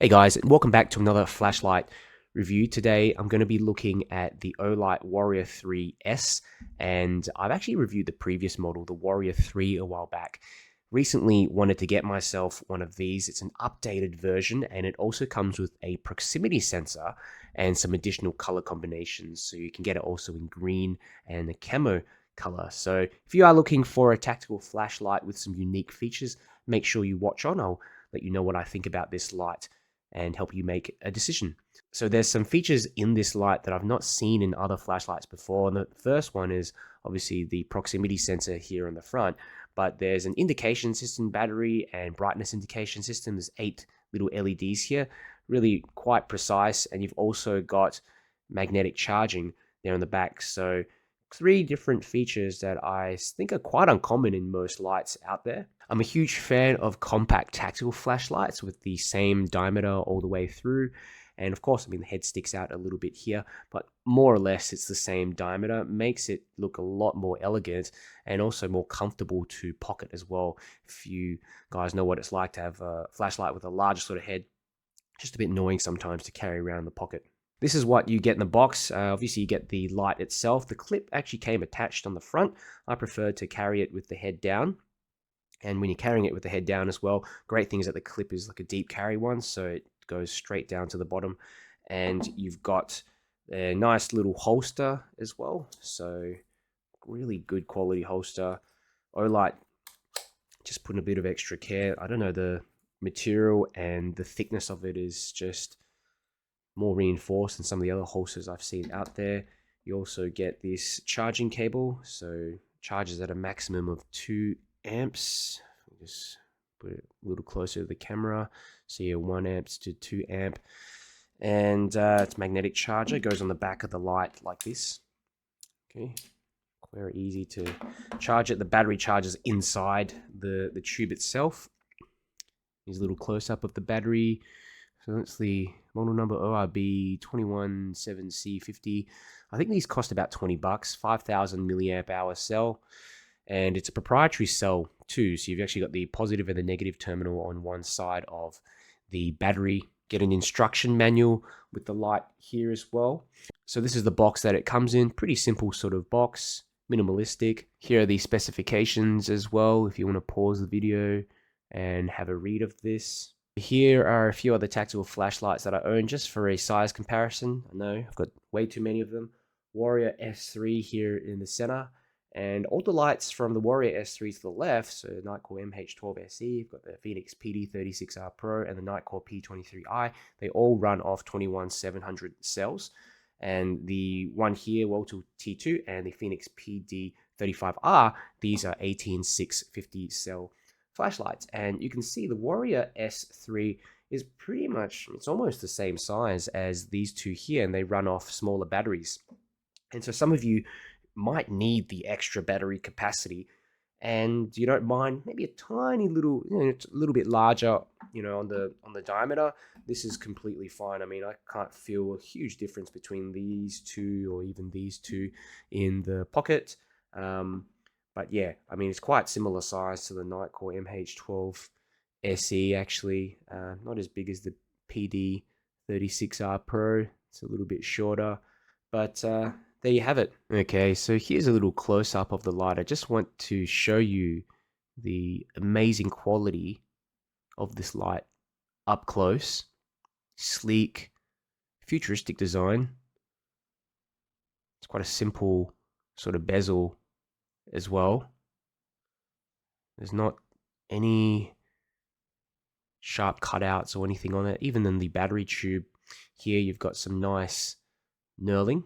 Hey guys, and welcome back to another flashlight review. Today I'm going to be looking at the Olight Warrior 3S, and I've actually reviewed the previous model, the Warrior 3, a while back. Recently wanted to get myself one of these. It's an updated version, and it also comes with a proximity sensor and some additional color combinations, so you can get it also in green and a camo color. So if you are looking for a tactical flashlight with some unique features, make sure you watch on. I'll let you know what I think about this light and help you make a decision. So there's some features in this light that I've not seen in other flashlights before. And the first one is obviously the proximity sensor here on the front, but there's an indication system, battery and brightness indication system. There's 8 little LEDs here, really quite precise. And you've also got magnetic charging there on the back. So 3 different features that I think are quite uncommon in most lights out there. I'm a huge fan of compact tactical flashlights with the same diameter all the way through. And of course, I mean, the head sticks out a little bit here, but more or less it's the same diameter. Makes it look a lot more elegant and also more comfortable to pocket as well. If you guys know what it's like to have a flashlight with a larger sort of head, just a bit annoying sometimes to carry around in the pocket. This is what you get in the box. Obviously, you get the light itself. The clip actually came attached on the front. I prefer to carry it with the head down. And when you're carrying it with the head down as well, great thing is that the clip is like a deep carry one, so it goes straight down to the bottom. And you've got a nice little holster as well. So really good quality holster. Olight just putting a bit of extra care. I don't know, the material and the thickness of it is just more reinforced than some of the other holsters I've seen out there. You also get this charging cable, so charges at a maximum of 2 amps. Just put it a little closer to the camera. So yeah, 1 amp to 2 amp. And it's magnetic charger. It goes on the back of the light like this. Okay, very easy to charge it. The battery charges inside the tube itself. Here's a little close-up of the battery. So that's the model number ORB217C50. I think these cost about 20 bucks, 5,000 milliamp hour cell. And it's a proprietary cell too. So you've actually got the positive and the negative terminal on one side of the battery. Get an instruction manual with the light here as well. So this is the box that it comes in. Pretty simple sort of box, minimalistic. Here are the specifications as well, if you want to pause the video and have a read of this. Here are a few other tactical flashlights that I own just for a size comparison. I know I've got way too many of them. Warrior S3 here in the center, and all the lights from the Warrior S3 to the left, so Nightcore MH12 SE, you've got the Phoenix PD36R Pro and the Nightcore P23i, they all run off 21700 cells. And the one here, Walter T2 and the Phoenix PD35R, these are 18650 cell flashlights. And you can see the Warrior S3 is pretty much, it's almost the same size as these two here, and they run off smaller batteries. And so some of you might need the extra battery capacity, and you don't mind maybe a tiny little, a little bit larger, on the diameter. This is completely fine. I mean, I can't feel a huge difference between these two or even these two in the pocket. But yeah, I mean, it's quite similar size to the Nightcore MH12 SE actually. Not as big as the PD36R Pro. It's a little bit shorter, but there you have it. Okay, so here's a little close-up of the light. I just want to show you the amazing quality of this light up close. Sleek, futuristic design. It's quite a simple sort of bezel as well. There's not any sharp cutouts or anything on it. Even in the battery tube here, you've got some nice knurling,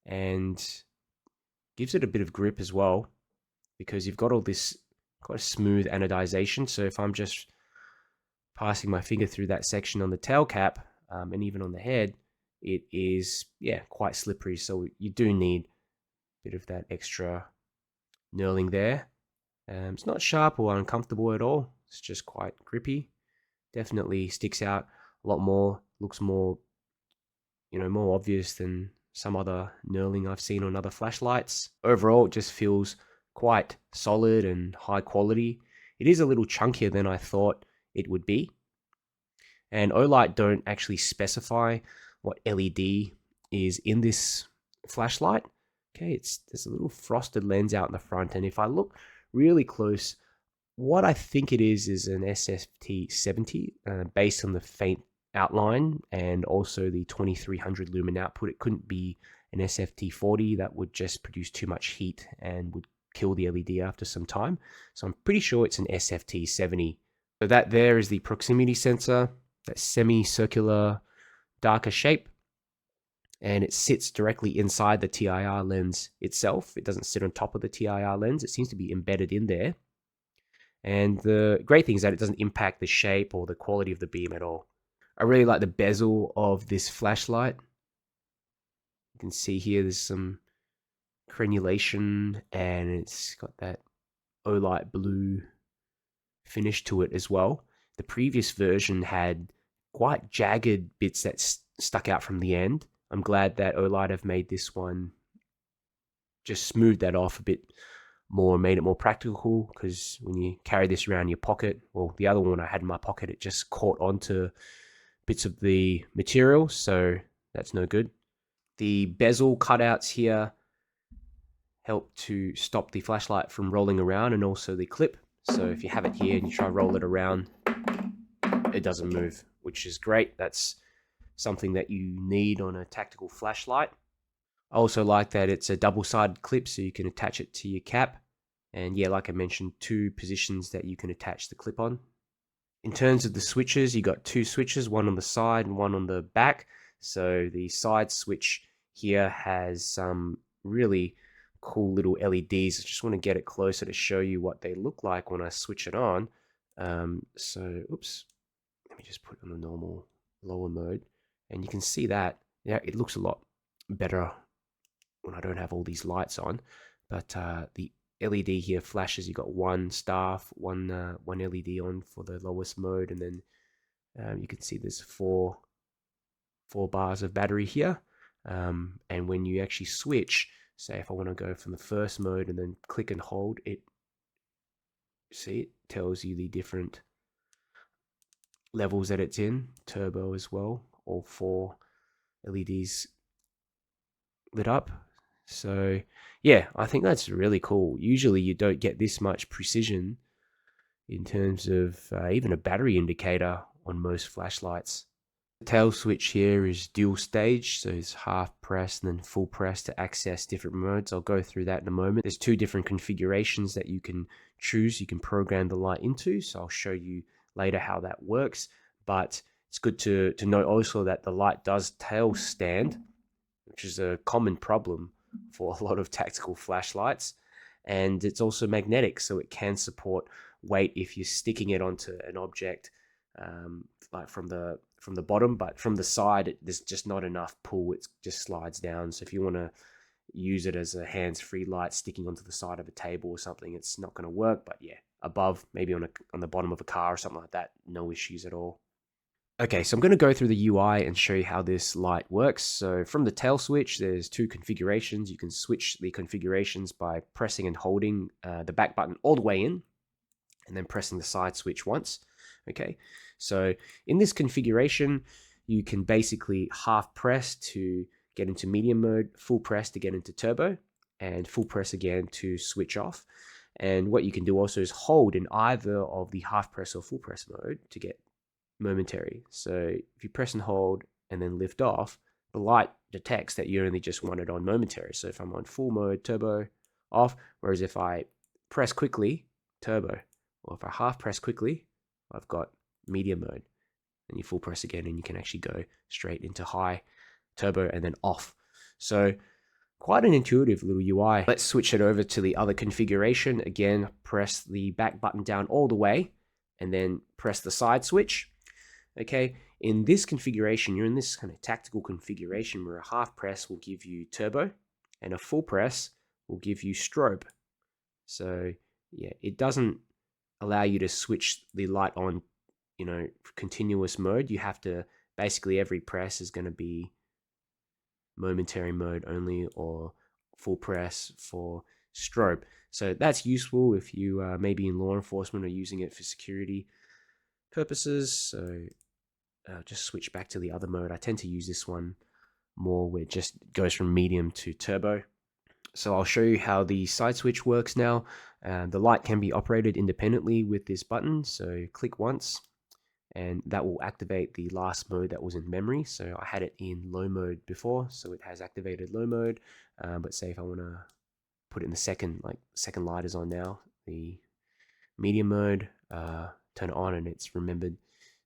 and gives it a bit of grip as well, because you've got all this quite a smooth anodization. So if I'm just passing my finger through that section on the tail cap, and even on the head, it is quite slippery. So you do need a bit of that extra knurling there. It's not sharp or uncomfortable at all. It's just quite grippy. Definitely sticks out a lot more. Looks more, more obvious than some other knurling I've seen on other flashlights. Overall, it just feels quite solid and high quality. It is a little chunkier than I thought it would be. And Olight don't actually specify what LED is in this flashlight. Okay, there's a little frosted lens out in the front, and if I look really close, what I think it is an SFT70 based on the faint outline and also the 2300 lumen output. It couldn't be an SFT40, that would just produce too much heat and would kill the LED after some time. So I'm pretty sure it's an SFT70. So that there is the proximity sensor, that semicircular darker shape, and it sits directly inside the TIR lens itself. It doesn't sit on top of the TIR lens. It seems to be embedded in there. And the great thing is that it doesn't impact the shape or the quality of the beam at all. I really like the bezel of this flashlight. You can see here there's some crenulation and it's got that Olight blue finish to it as well. The previous version had quite jagged bits that stuck out from the end. I'm glad that Olight have made this one just smoothed that off a bit more, made it more practical, because when you carry this around your pocket, well, the other one I had in my pocket, it just caught onto bits of the material, so that's no good. The bezel cutouts here help to stop the flashlight from rolling around, and also the clip. So if you have it here and you try to roll it around, it doesn't move, which is great. That's something that you need on a tactical flashlight. I also like that it's a double-sided clip, so you can attach it to your cap. And yeah, like I mentioned, 2 positions that you can attach the clip on. In terms of the switches, you got 2 switches, one on the side and one on the back. So the side switch here has some really cool little LEDs. I just want to get it closer to show you what they look like when I switch it on. Oops, let me just put it on the normal lower mode. And you can see that, yeah, it looks a lot better when I don't have all these lights on. But the LED here flashes. You got one staff, one LED on for the lowest mode, and then you can see there's four bars of battery here. And when you actually switch, say if I want to go from the first mode and then click and hold, it tells you the different levels that it's in, turbo as well, all 4 LEDs lit up. So yeah, I think that's really cool. Usually you don't get this much precision in terms of even a battery indicator on most flashlights. The tail switch here is dual stage, so it's half press and then full press to access different modes. I'll go through that in a moment. There's 2 different configurations that you can choose, you can program the light into, so I'll show you later how that works. But it's good to note also that the light does tail stand, which is a common problem for a lot of tactical flashlights. And it's also magnetic, so it can support weight if you're sticking it onto an object, like from the bottom, but from the side there's just not enough pull. It just slides down. So if you want to use it as a hands-free light sticking onto the side of a table or something, it's not going to work. But yeah, above, maybe on the bottom of a car or something like that, no issues at all. Okay, so I'm going to go through the UI and show you how this light works. So from the tail switch, there's 2 configurations. You can switch the configurations by pressing and holding the back button all the way in, and then pressing the side switch once. Okay, so in this configuration, you can basically half press to get into medium mode, full press to get into turbo, and full press again to switch off. And what you can do also is hold in either of the half press or full press mode to get momentary. So if you press and hold and then lift off, the light detects that you only just want it on momentary. So if I'm on full mode, turbo, off, whereas if I press quickly, turbo, or if I half press quickly, I've got medium mode. And you full press again and you can actually go straight into high, turbo, and then off. So quite an intuitive little UI. Let's switch it over to the other configuration. Again, press the back button down all the way and then press the side switch. Okay, in this configuration, you're in this kind of tactical configuration where a half press will give you turbo and a full press will give you strobe. So yeah, it doesn't allow you to switch the light on, continuous mode. You have to, basically every press is going to be momentary mode only, or full press for strobe. So that's useful if you maybe in law enforcement are using it for security purposes. So just switch back to the other mode. I tend to use this one more where it just goes from medium to turbo. So I'll show you how the side switch works now. The light can be operated independently with this button. So click once and that will activate the last mode that was in memory. So I had it in low mode before, so it has activated low mode. But say if I want to put it in the second light is on now, the medium mode, turn it on and it's remembered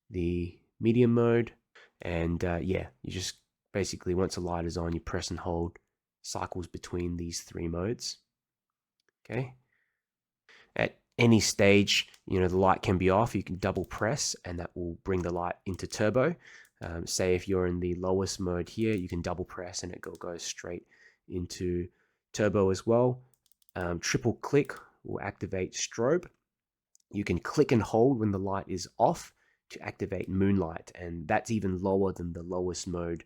the medium mode. And yeah, you just basically, once the light is on, you press and hold, cycles between these three modes. Okay. At any stage, the light can be off. You can double press and that will bring the light into turbo. Say if you're in the lowest mode here, you can double press and it goes straight into turbo as well. Triple click will activate strobe. You can click and hold when the light is off to activate moonlight, and that's even lower than the lowest mode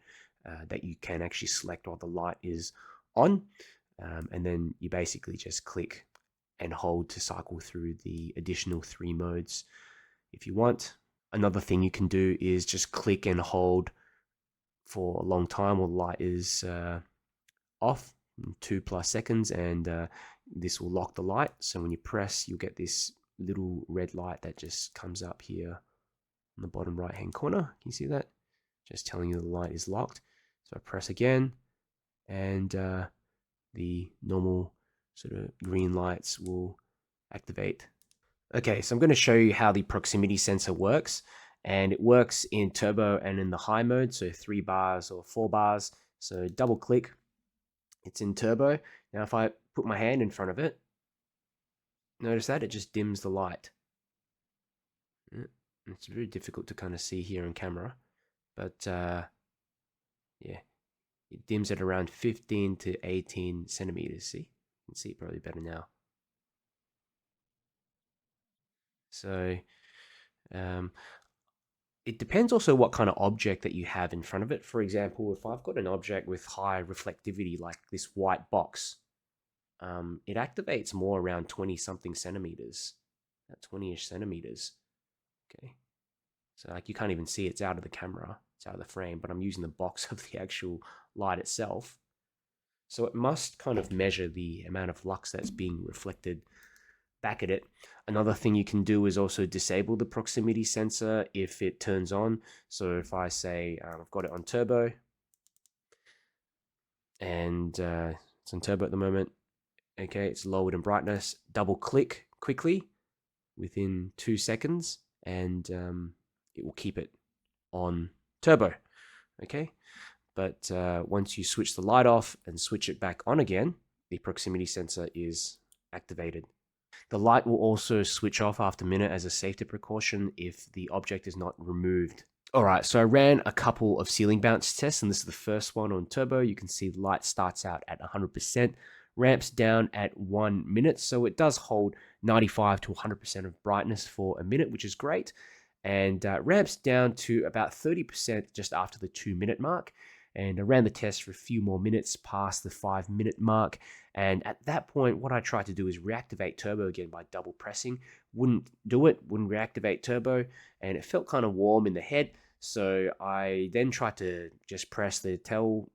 that you can actually select while the light is on. And then you basically just click and hold to cycle through the additional three modes if you want. Another thing you can do is just click and hold for a long time while the light is off, 2+ seconds, and this will lock the light. So when you press, you'll get this little red light that just comes up here on the bottom right hand corner. Can you see that? Just telling you the light is locked. So I press again and the normal sort of green lights will activate. Okay, so I'm going to show you how the proximity sensor works, and it works in turbo and in the high mode, so 3 bars or 4 bars. So double click, it's in turbo. Now if I put my hand in front of it, notice that it just dims the light. It's very difficult to kind of see here on camera, but yeah, it dims at around 15 to 18 centimeters. See, you can see it probably better now. So it depends also what kind of object that you have in front of it. For example, if I've got an object with high reflectivity like this white box, it activates more around 20-something centimeters, 20-ish centimeters. Okay, so like you can't even see it's out of the camera, it's out of the frame, but I'm using the box of the actual light itself. So it must kind of measure the amount of lux that's being reflected back at it. Another thing you can do is also disable the proximity sensor if it turns on. So if I say I've got it on turbo and it's on turbo at the moment, okay, it's lowered in brightness, double click quickly within 2 seconds and it will keep it on turbo. Okay, but once you switch the light off and switch it back on again, the proximity sensor is activated. The light will also switch off after a minute as a safety precaution if the object is not removed. Alright, so I ran a couple of ceiling bounce tests, and this is the first one on turbo. You can see the light starts out at 100%, ramps down at 1 minute, so it does hold 95 to 100% of brightness for a minute, which is great, and ramps down to about 30% just after the 2-minute mark. And I ran the test for a few more minutes past the 5-minute mark. And at that point, what I tried to do is reactivate turbo again by double pressing. Wouldn't do it, wouldn't reactivate turbo, and it felt kind of warm in the head. So I then tried to just press the tail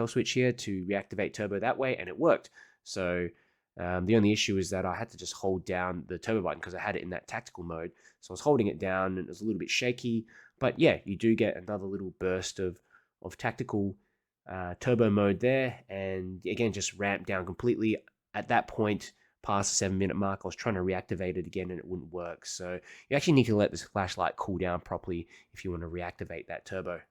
switch here to reactivate turbo that way, and it worked. So the only issue is that I had to just hold down the turbo button because I had it in that tactical mode. So I was holding it down and it was a little bit shaky. But yeah, you do get another little burst of tactical turbo mode there, and again just ramped down completely. At that point, past the 7-minute mark, I was trying to reactivate it again and it wouldn't work. So you actually need to let this flashlight cool down properly if you want to reactivate that turbo.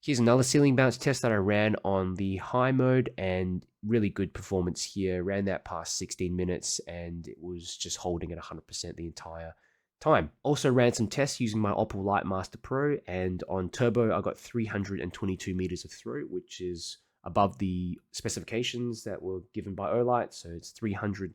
Here's another ceiling bounce test that I ran on the high mode, and really good performance here. Ran that past 16 minutes and it was just holding at 100% the entire time. Also ran some tests using my Olight Master Pro, and on turbo I got 322 meters of throw, which is above the specifications that were given by Olight. So it's 300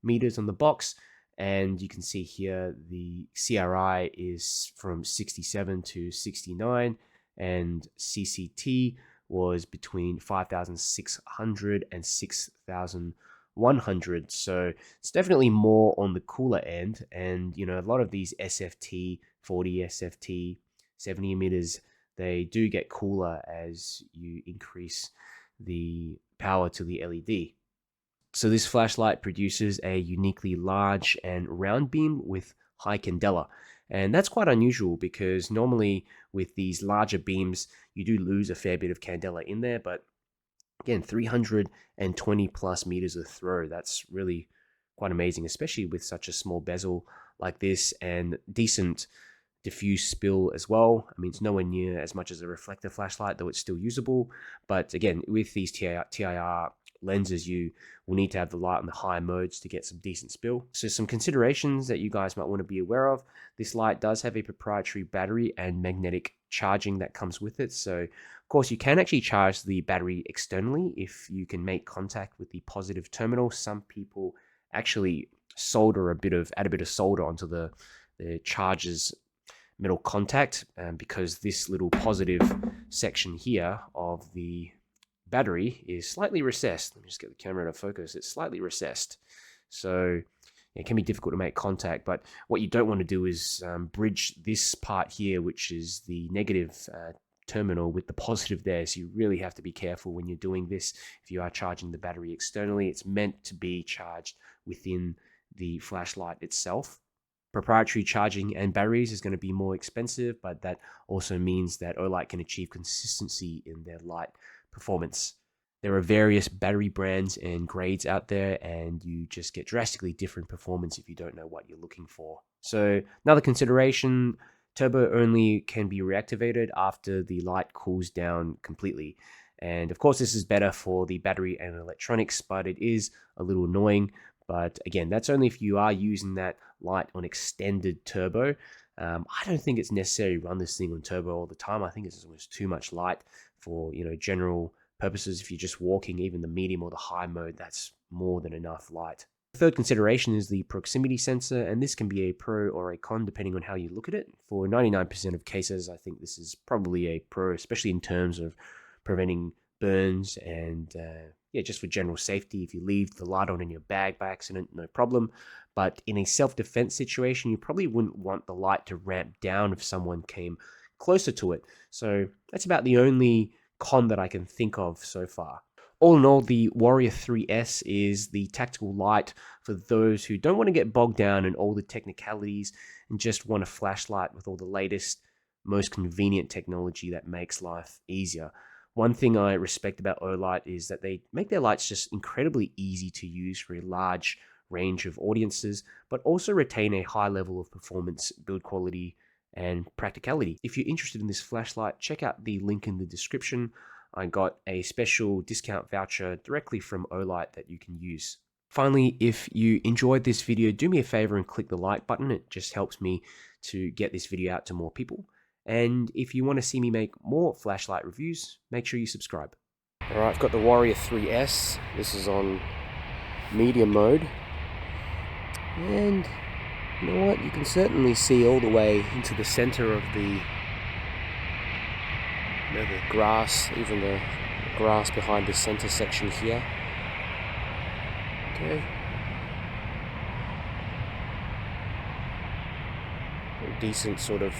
meters on the box, and you can see here the CRI is from 67 to 69, and CCT was between 5,600 and 6,100. So it's definitely more on the cooler end. And, a lot of these SFT 40, SFT 70 emitters, they do get cooler as you increase the power to the LED. So this flashlight produces a uniquely large and round beam with high candela. And that's quite unusual because normally with these larger beams, you do lose a fair bit of candela in there. But again, 320 plus meters of throw, that's really quite amazing, especially with such a small bezel like this and decent diffuse spill as well. I mean, it's nowhere near as much as a reflector flashlight, though it's still usable. But again, with these TIR lenses, you will need to have the light on the high modes to get some decent spill. So some considerations that you guys might want to be aware of. This light does have a proprietary battery and magnetic charging that comes with it. So of course you can actually charge the battery externally if you can make contact with the positive terminal. Some people actually add a bit of solder onto the charger's metal contact, because this little positive section here of the battery is slightly recessed. Let me just get the camera to focus. It's slightly recessed, so it can be difficult to make contact. But what you don't want to do is bridge this part here, which is the negative terminal, with the positive there. So you really have to be careful when you're doing this. If you are charging the battery externally, it's meant to be charged within the flashlight itself. Proprietary charging and batteries is going to be more expensive, but that also means that Olight can achieve consistency in their light performance. There are various battery brands and grades out there, and you just get drastically different performance if you don't know what you're looking for. So another consideration, turbo only can be reactivated after the light cools down completely. And of course this is better for the battery and electronics, but it is a little annoying. But again, that's only if you are using that light on extended turbo. I don't think it's necessary to run this thing on turbo all the time. I think it's almost too much light for, general purposes. If you're just walking, even the medium or the high mode, that's more than enough light. The third consideration is the proximity sensor, and this can be a pro or a con depending on how you look at it. For 99% of cases, I think this is probably a pro, especially in terms of preventing burns and just for general safety. If you leave the light on in your bag by accident, no problem. But in a self-defense situation, you probably wouldn't want the light to ramp down if someone came closer to it. So that's about the only con that I can think of so far. All in all, the Warrior 3S is the tactical light for those who don't want to get bogged down in all the technicalities and just want a flashlight with all the latest, most convenient technology that makes life easier. One thing I respect about Olight is that they make their lights just incredibly easy to use for a large range of audiences, but also retain a high level of performance, build quality, and practicality. If you're interested in this flashlight, check out the link in the description. I got a special discount voucher directly from Olight that you can use. Finally, if you enjoyed this video, do me a favor and click the like button. It just helps me to get this video out to more people. And if you want to see me make more flashlight reviews, make sure you subscribe. Alright, I've got the Warrior 3S. This is on medium mode. And you know what? You can certainly see all the way into the center of the grass, even the grass behind the center section here. Okay. A decent sort of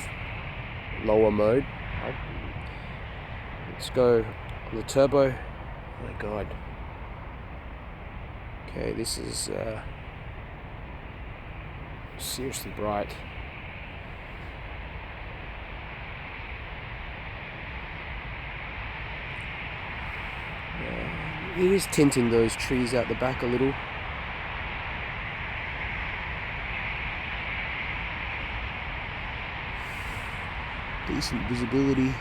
lower mode. Let's go on the turbo. Oh my god. Okay, this is seriously bright. It is tinting those trees out the back a little. Decent visibility.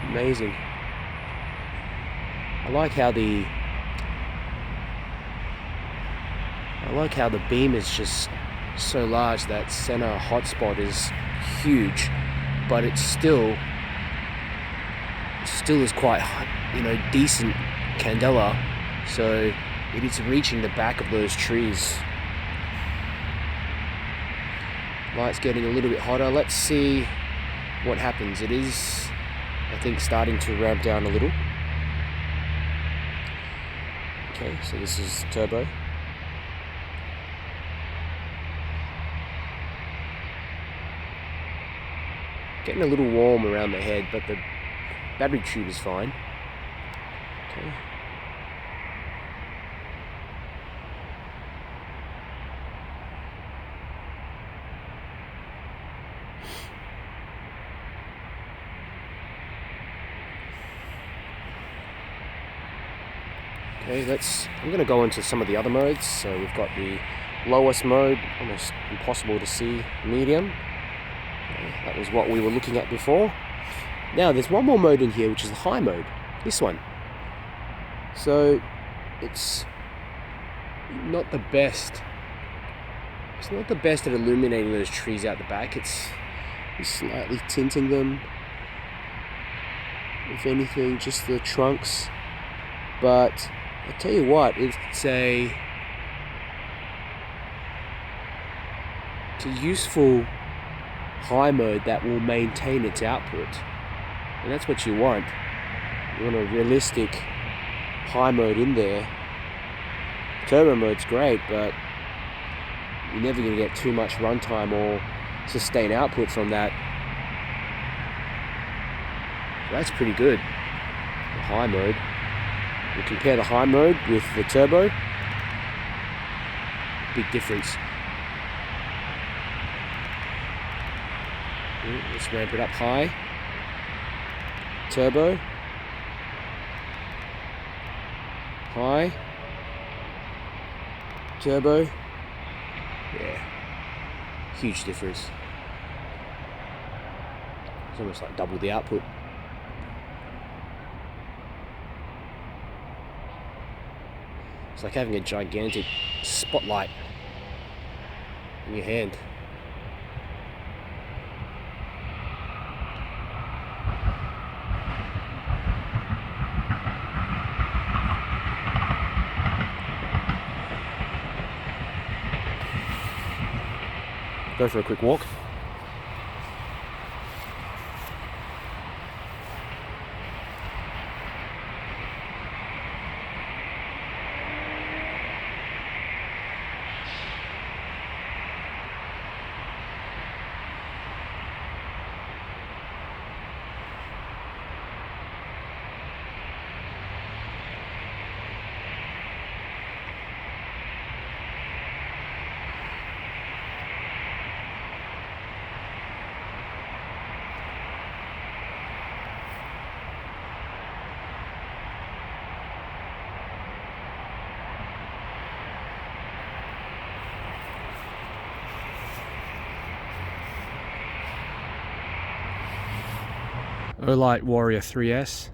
Amazing. I like how the beam is just so large. That center hotspot is huge, but it still is quite, decent candela, so it is reaching the back of those trees. Light's getting a little bit hotter. Let's see what happens. It is, I think, starting to ramp down a little. Okay, so this is turbo. Getting a little warm around the head, but the battery tube is fine. Okay. Okay, I'm going to go into some of the other modes. So we've got the lowest mode, almost impossible to see, medium. Okay, that was what we were looking at before. Now there's one more mode in here, which is the high mode, this one. So it's not the best. It's not the best at illuminating those trees out the back. It's slightly tinting them. If anything, just the trunks. But I tell you what, it's a useful high mode that will maintain its output, and that's what you want. You want a realistic high mode in there. Turbo mode's great, but you're never going to get too much runtime or sustained output from that. So that's pretty good, the high mode. We compare the high mode with the turbo. Big difference. Let's ramp it up high. Turbo. High. Turbo. Yeah. Huge difference. It's almost like double the output. It's like having a gigantic spotlight in your hand. Go for a quick walk. Olight Warrior 3S.